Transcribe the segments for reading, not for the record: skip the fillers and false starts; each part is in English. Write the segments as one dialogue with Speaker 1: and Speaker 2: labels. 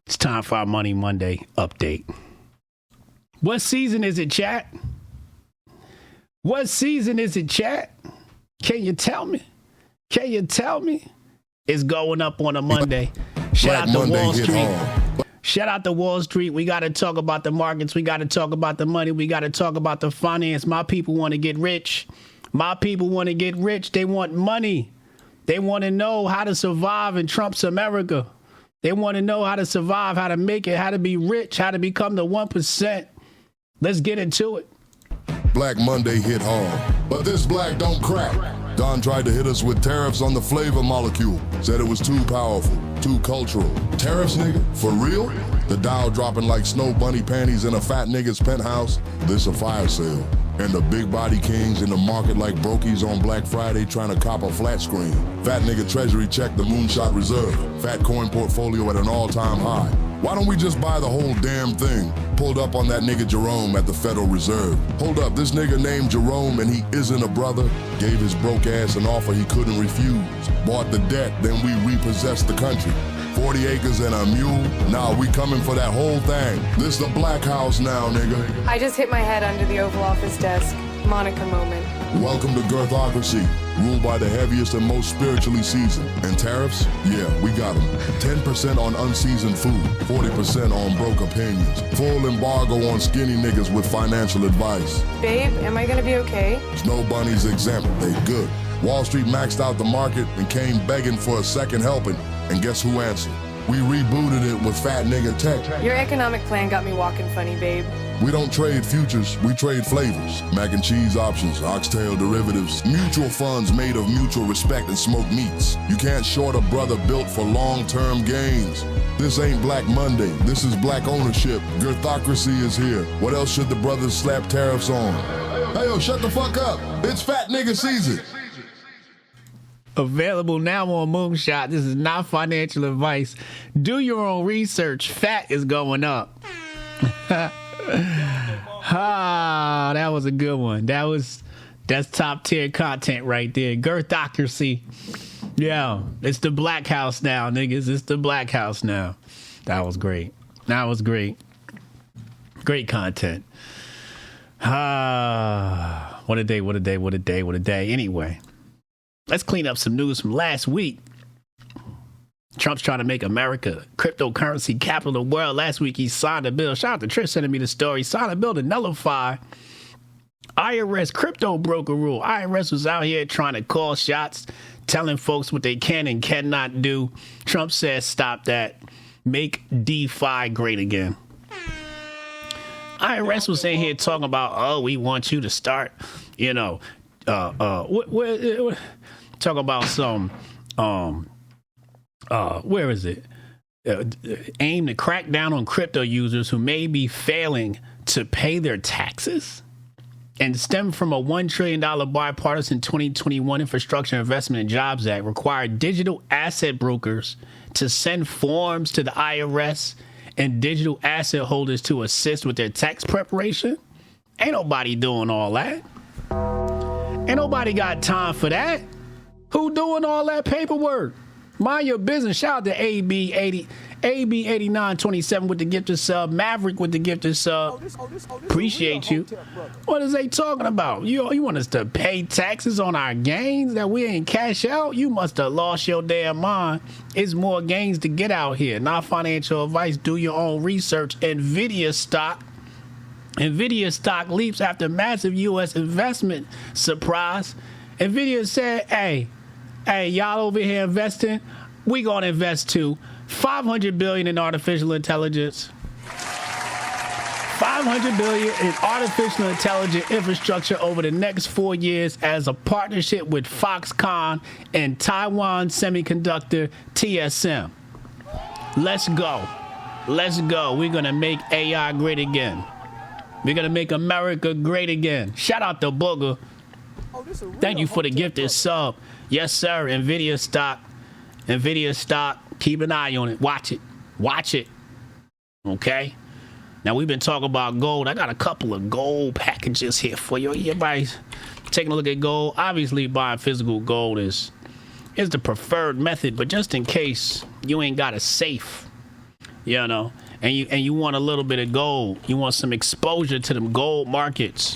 Speaker 1: It's time for our Money Monday update. What season is it, chat? What season is it, chat? Can you tell me? Can you tell me? It's going up on a Monday. Shout out to Wall Street. Shout out to Wall Street. We got to talk about the markets. We got to talk about the money. We got to talk about the finance. My people want to get rich. My people want to get rich. They want money. They want to know how to survive in Trump's America. They want to know how to survive, how to make it, how to be rich, how to become the 1%. Let's get into it.
Speaker 2: Black Monday hit hard, but this black don't crack. Don tried to hit us with tariffs on the flavor molecule. Said it was too powerful, too cultural. Tariffs, nigga? For real? The Dow dropping like snow bunny panties in a fat nigga's penthouse. This a fire sale. And the big body kings in the market like brokies on Black Friday trying to cop a flat screen. Fat nigga treasury check the moonshot reserve. Fat coin portfolio at an all-time high. Why don't we just buy the whole damn thing? Pulled up on that nigga Jerome at the Federal Reserve. Hold up, this nigga named Jerome and he isn't a brother. Gave his broke ass an offer he couldn't refuse. Bought the debt, then we repossessed the country. 40 acres and a mule. Nah, we coming for that whole thing. This the Black House now, nigga.
Speaker 3: I just hit my head under the Oval Office desk. Monica moment.
Speaker 2: Welcome to Girthocracy, ruled by the heaviest and most spiritually seasoned. And tariffs? Yeah, we got them. 10% on unseasoned food, 40% on broke opinions. Full embargo on skinny niggas with financial advice.
Speaker 3: Babe, am I gonna be okay?
Speaker 2: Snow bunnies exempt, they good. Wall Street maxed out the market and came begging for a second helping. And guess who answered? We rebooted it with fat nigga tech.
Speaker 3: Your economic plan got me walking funny, babe.
Speaker 2: We don't trade futures, we trade flavors. Mac and cheese options, oxtail derivatives, mutual funds made of mutual respect and smoked meats. You can't short a brother built for long-term gains. This ain't Black Monday, this is black ownership. Girthocracy is here. What else should the brothers slap tariffs on? Hey yo, shut the fuck up. It's fat nigga season.
Speaker 1: Available now on Moonshot. This is not financial advice. Do your own research. Fat is going up. Ah, that was a good one. That's top tier content right there. Girthocracy. Yeah, it's the Black House now, niggas. It's the Black House now. That was great. That was great. Great content. Ah, what a day, what a day, what a day, what a day. Anyway, let's clean up some news from last week. Trump's trying to make America cryptocurrency capital of the world. Last week, he signed a bill. Shout out to Trish sending me the story. He signed a bill to nullify IRS crypto broker rule. IRS was out here trying to call shots, telling folks what they can and cannot do. Trump says, stop that. Make DeFi great again. IRS was in here talking about, oh, we want you to start, talk about some, where is it? Aim to crack down on crypto users who may be failing to pay their taxes and stem from a $1 trillion bipartisan 2021 Infrastructure Investment and Jobs Act required digital asset brokers to send forms to the IRS and digital asset holders to assist with their tax preparation. Ain't nobody doing all that. Ain't nobody got time for that. Who doing all that paperwork? Mind your business. Shout out to AB 8927 with the gifted sub. Maverick with the gifted sub. Appreciate you. What is they talking about? You want us to pay taxes on our gains that we ain't cash out? You must have lost your damn mind. It's more gains to get out here. Not financial advice. Do your own research. Nvidia stock leaps after massive U.S. investment surprise. Nvidia said, hey, y'all over here investing, we gonna invest too. $500 billion in artificial intelligence. $500 billion in artificial intelligence infrastructure over the next 4 years as a partnership with Foxconn and Taiwan Semiconductor TSM. Let's go. Let's go. We're gonna make AI great again. We're gonna make America great again. Shout out to Booger. Thank you for the gifted sub. Yes, sir. Nvidia stock. Keep an eye on it. Watch it. Okay. Now we've been talking about gold. I got a couple of gold packages here for you. Everybody's taking a look at gold. Obviously, buying physical gold is the preferred method. But just in case you ain't got a safe, You know, and you want a little bit of gold. You want some exposure to them gold markets.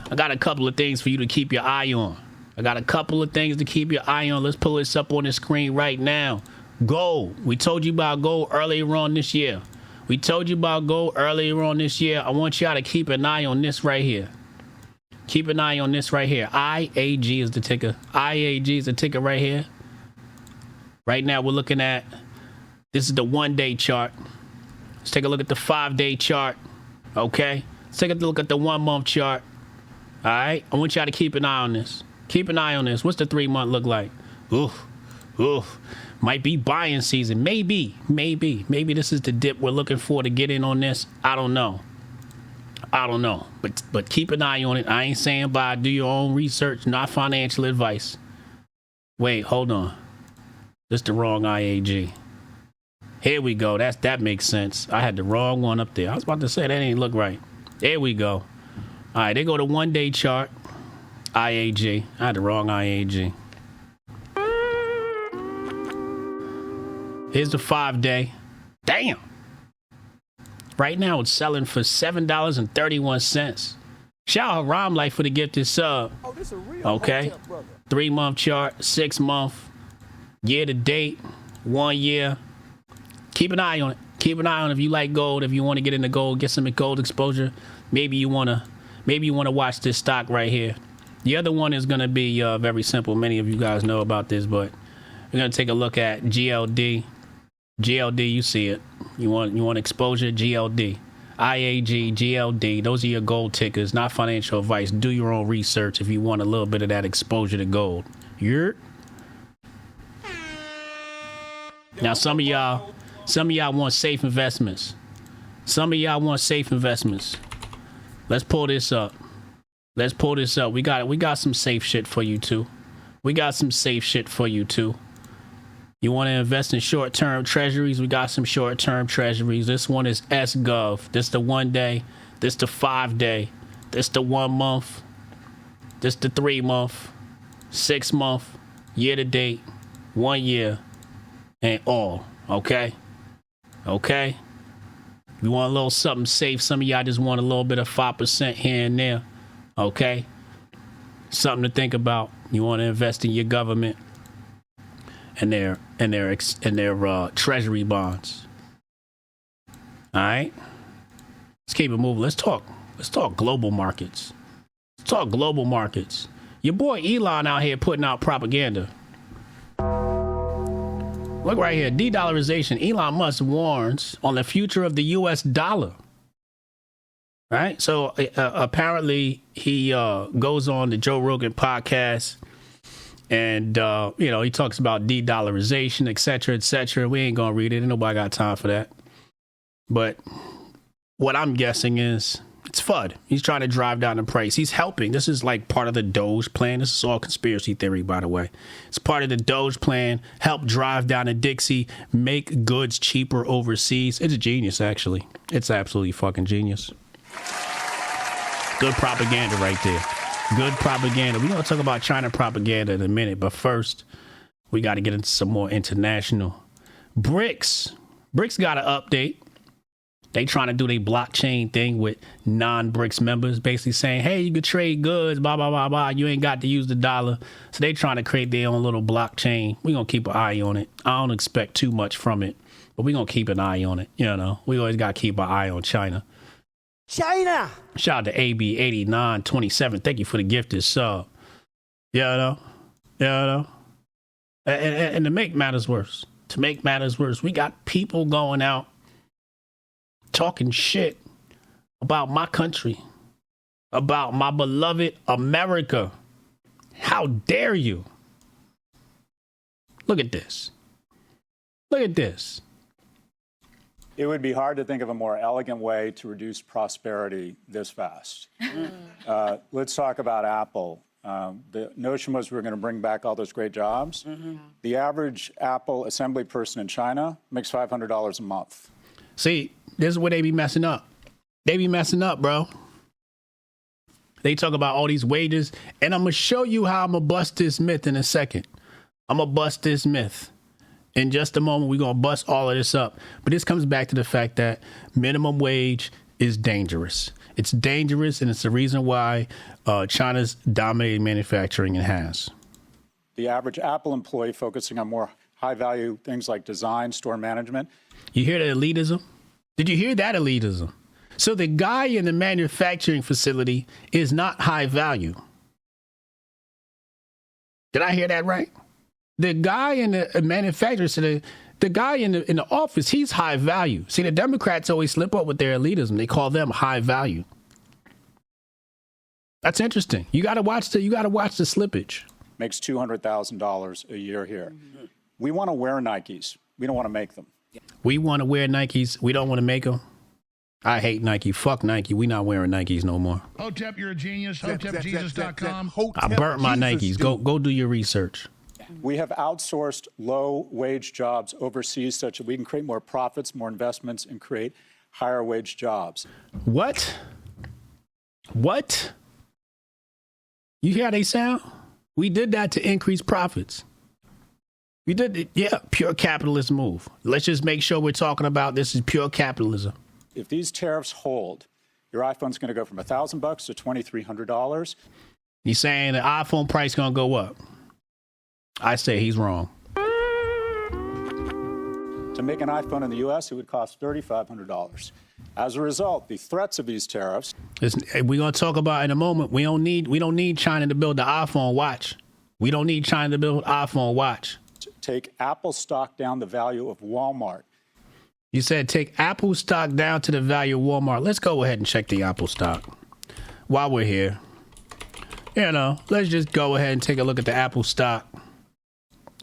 Speaker 1: I got a couple of things for you to keep your eye on. Let's pull this up on the screen right now. Gold. We told you about gold earlier on this year. I want y'all to keep an eye on this right here. IAG is the ticker. Right here. Right now we're looking at, this is the 1 day chart. Let's take a look at the 5 day chart. Okay. Let's take a look at the 1 month chart. All right. I want y'all to keep an eye on this. What's the 3 month look like? Oof. Might be buying season. Maybe this is the dip we're looking for to get in on this. I don't know. But keep an eye on it. I ain't saying buy. Do your own research, not financial advice. Wait, hold on. This is the wrong IAG. Here we go. That makes sense. I had the wrong one up there. I was about to say that ain't look right. There we go. All right, they go to 1 day chart. IAG. I had the wrong IAG. Here's the 5 day. Damn. Right now it's selling for $7.31. Shout out Rom Life for the gifted sub. Oh, this a real okay. 3 month chart, 6 month, year to date, 1 year. Keep an eye on it. If you like gold, if you want to get into gold, get some gold exposure. Maybe you want to watch this stock right here. The other one is going to be very simple. Many of you guys know about this, but we're going to take a look at GLD. GLD, you see it. You want exposure? GLD. IAG, GLD. Those are your gold tickers, not financial advice. Do your own research if you want a little bit of that exposure to gold. Now, some of y'all want safe investments. Let's pull this up. We got some safe shit for you too. You want to invest in short-term treasuries? We got some short-term treasuries. This one is SGov. This the 1 day. This the 5 day. This the 1 month. This the 3 month. 6 month. Year to date. 1 year. And all. Okay? You want a little something safe. Some of y'all just want a little bit of 5% here and there. Okay? Something to think about. You want to invest in your government and their treasury bonds. All right? Let's keep it moving. Let's talk global markets. Your boy Elon out here putting out propaganda. Look right here, de-dollarization. Elon Musk warns on the future of the U.S. dollar. Right? So apparently he goes on the Joe Rogan podcast and, he talks about de-dollarization, et cetera. We ain't going to read it. Ain't nobody got time for that. But what I'm guessing is it's FUD. He's trying to drive down the price. He's helping. This is like part of the Doge plan. This is all conspiracy theory, by the way. It's part of the Doge plan. Help drive down the Dixie, make goods cheaper overseas. It's a genius, actually. It's absolutely fucking genius. Good propaganda right there. Good propaganda. We're going to talk about China propaganda in a minute, but first, we got to get into some more international. BRICS got an update. They trying to do their blockchain thing with non-BRICS members, basically saying, hey, you can trade goods, blah, blah, blah, blah. You ain't got to use the dollar. So they trying to create their own little blockchain. We're going to keep an eye on it. I don't expect too much from it, but we're going to keep an eye on it. We always got to keep an eye on China. Shout out to AB8927. Thank you for the gifted sub. And to make matters worse, we got people going out talking shit about my country, about my beloved America. How dare you? Look at this.
Speaker 4: It would be hard to think of a more elegant way to reduce prosperity this fast. Let's talk about Apple. The notion was we were going to bring back all those great jobs. Mm-hmm. The average Apple assembly person in China makes $500 a month.
Speaker 1: See, this is where they be messing up. Bro. They talk about all these wages, and I'm going to show you how I'm going to bust this myth in a second. In just a moment, we're going to bust all of this up. But this comes back to the fact that minimum wage is dangerous. It's dangerous, and it's the reason why China's dominated manufacturing and has.
Speaker 4: The average Apple employee focusing on more high-value things like design, store management.
Speaker 1: You hear that elitism? Did you hear that elitism? So the guy in the manufacturing facility is not high value. Did I hear that right? The guy in the manufacturing facility, the guy in the office, he's high value. See, the Democrats always slip up with their elitism. They call them high value. That's interesting. You got to watch the slippage.
Speaker 4: Makes $200,000 a year here. We want to wear Nikes. We don't want to make them.
Speaker 1: We want to wear Nikes. We don't want to make them. I hate Nike. Fuck Nike. We not wearing Nikes no more.
Speaker 5: Hotep, you're a genius. HotepJesus.com.
Speaker 1: I burnt my Nikes. Go do your research.
Speaker 4: We have outsourced low-wage jobs overseas such that we can create more profits, more investments, and create higher-wage jobs.
Speaker 1: What? You hear how they sound? We did that to increase profits. We did it. Yeah, pure capitalist move. Let's just make sure we're talking about this is pure capitalism.
Speaker 4: If these tariffs hold, your iPhone's going to go from $1,000 to $2,300.
Speaker 1: He's saying the iPhone price going to go up. I say he's wrong.
Speaker 4: To make an iPhone in the U.S., it would cost $3,500. As a result, the threats of these tariffs.
Speaker 1: We're going to talk about in a moment. We don't need China to build the iPhone watch. We don't need China to build iPhone watch.
Speaker 4: Take Apple stock down the value of Walmart.
Speaker 1: You said take Apple stock down to the value of Walmart. Let's go ahead and check the Apple stock while we're here. Let's just go ahead and take a look at the Apple stock.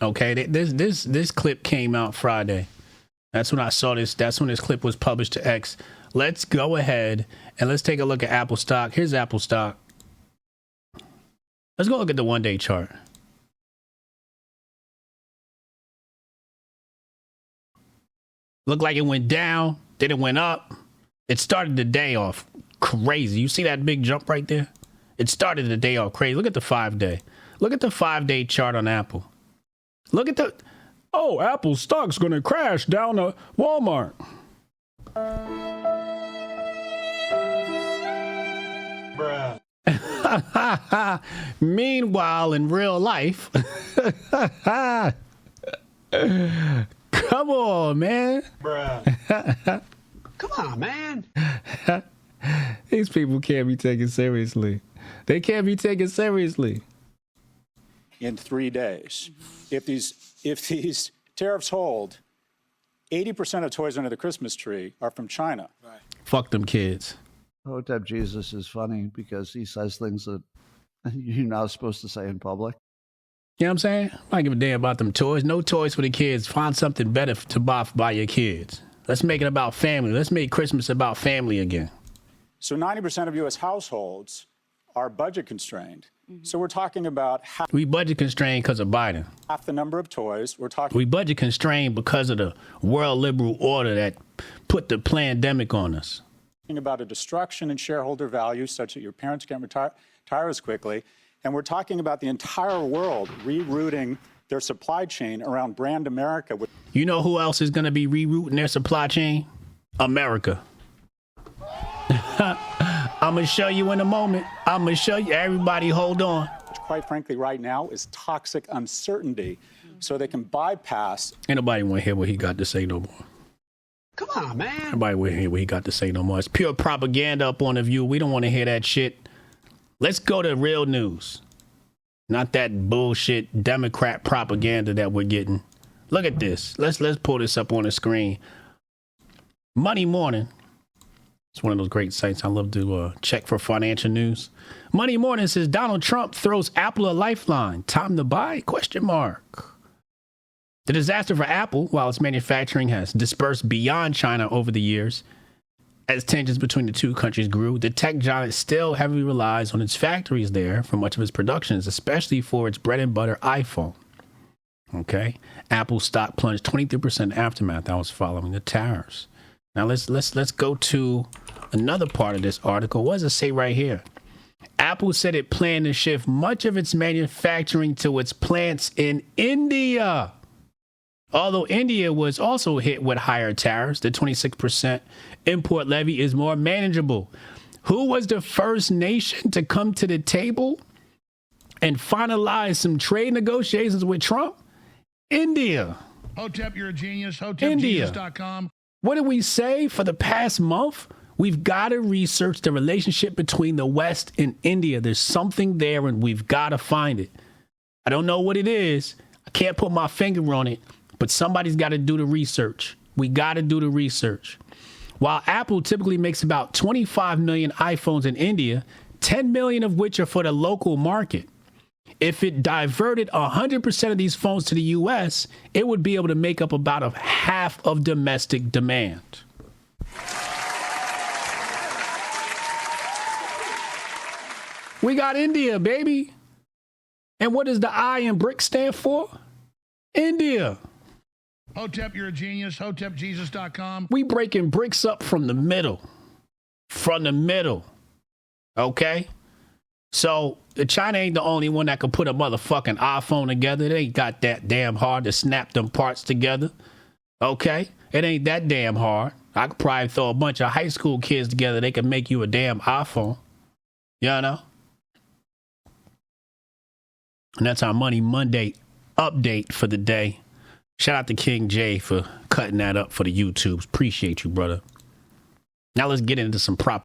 Speaker 1: Okay, this clip came out Friday. That's when I saw this. That's when this clip was published to X. Let's go ahead and let's take a look at Apple stock. Here's Apple stock. Let's go look at the one-day chart. Looked like it went down, then it went up. It started the day off crazy. You see that big jump right there? It started the day off crazy. Look at the 5-day. Look at the 5-day chart on Apple. Look at the... Oh, Apple's stock's going to crash down to Walmart. Bruh. Meanwhile, in real life... Come on, man.
Speaker 5: Bruh. Come on, man.
Speaker 1: These people can't be taken seriously. They can't be taken seriously.
Speaker 4: In 3 days. If these tariffs hold, 80% of toys under the Christmas tree are from China.
Speaker 1: Right. Fuck them kids.
Speaker 6: Hotep Jesus is funny because he says things that you're not supposed to say in public.
Speaker 1: You know what I'm saying? I don't give a damn about them toys. No toys for the kids. Find something better to buy your kids. Let's make it about family. Let's make Christmas about family again.
Speaker 4: So 90% of U.S. households are budget constrained. So we're talking about
Speaker 1: we budget constrained because of Biden.
Speaker 4: Half the number of toys.
Speaker 1: We budget constrained because of the world liberal order that put the pandemic on us.
Speaker 4: About a destruction in shareholder value such that your parents can't retire as quickly. And we're talking about the entire world rerouting their supply chain around brand America.
Speaker 1: You know who else is going to be rerouting their supply chain? America. I'm going to show you in a moment. I'm going to show you. Everybody hold on.
Speaker 4: Which, quite frankly, right now is toxic uncertainty. So they can bypass.
Speaker 1: Ain't nobody want to hear what he got to say no more.
Speaker 5: Come on, man.
Speaker 1: Nobody want to hear what he got to say no more. It's pure propaganda up on the View. We don't want to hear that shit. Let's go to real news. Not that bullshit Democrat propaganda that we're getting. Look at this. Let's pull this up on the screen. Monday Morning. It's one of those great sites I love to check for financial news. Monday Morning says Donald Trump throws Apple a lifeline. Time to buy? ? The disaster for Apple, while its manufacturing has dispersed beyond China over the years, as tensions between the two countries grew, the tech giant still heavily relies on its factories there for much of its productions, especially for its bread and butter iPhone. Okay, Apple stock plunged 23% aftermath. That was following the tariffs. Now let's go to another part of this article. What does it say right here? Apple said it planned to shift much of its manufacturing to its plants in India. Although India was also hit with higher tariffs, the 26% import levy is more manageable. Who was the first nation to come to the table and finalize some trade negotiations with Trump? India.
Speaker 5: Hotep, you're a genius.
Speaker 1: India.
Speaker 5: HotepJesus.com.
Speaker 1: What did we say for the past month? We've got to research the relationship between the West and India. There's something there, and we've got to find it. I don't know what it is. I can't put my finger on it, but somebody's got to do the research. We got to do the research. While Apple typically makes about 25 million iPhones in India, 10 million of which are for the local market. If it diverted 100% of these phones to the U.S., it would be able to make up about a half of domestic demand. We got India, baby. And what does the I in BRIC stand for? India.
Speaker 5: Hotep, you're a genius. HotepJesus.com.
Speaker 1: We breaking BRICS up from the middle. From the middle. Okay? So China ain't the only one that could put a motherfucking iPhone together. It ain't got that damn hard to snap them parts together. Okay? It ain't that damn hard. I could probably throw a bunch of high school kids together. They could make you a damn iPhone. You know? And that's our Money Monday update for the day. Shout out to King Jae for cutting that up for the YouTubes. Appreciate you, brother. Now let's get into some prop.